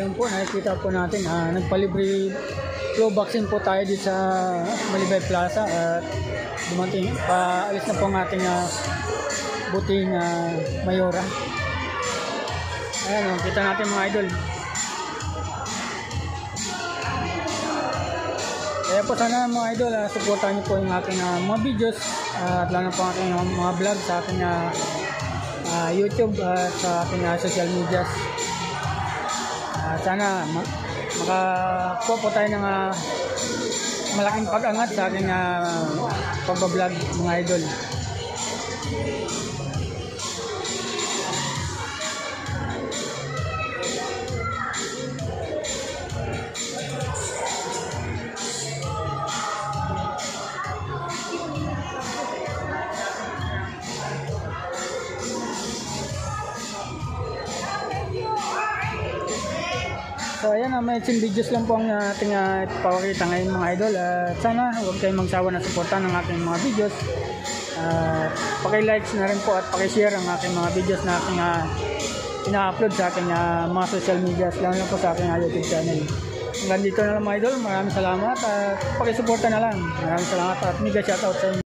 Ayun po, nakikita po natin, nagpalibre flu vaccine po tayo dito sa Malibay Plaza at dumating, paalis na po ang ating buting mayora. Ayan, kita natin mga idol. Kaya po sana mga idol, supportan niyo po yung ating mga videos at lalo po ang ating mga vlog sa ating YouTube at sa ating social media. Sana makakuha po tayo ng malaking pag-angat sa ating pagbablog mga idol. So ayan, may videos lang po ang ating ipapakita ngayon mga idol. Sana huwag kayong magsawa na suportahan ng ating mga videos. Paki-likes na rin po at paki-share ang ating mga videos na ating ina-upload sa ating mga social media, lalo na po sa ating YouTube channel. Hanggang dito na lang mga idol, maraming salamat at paki-suporta na lang. Maraming salamat at mega shoutout sa inyo.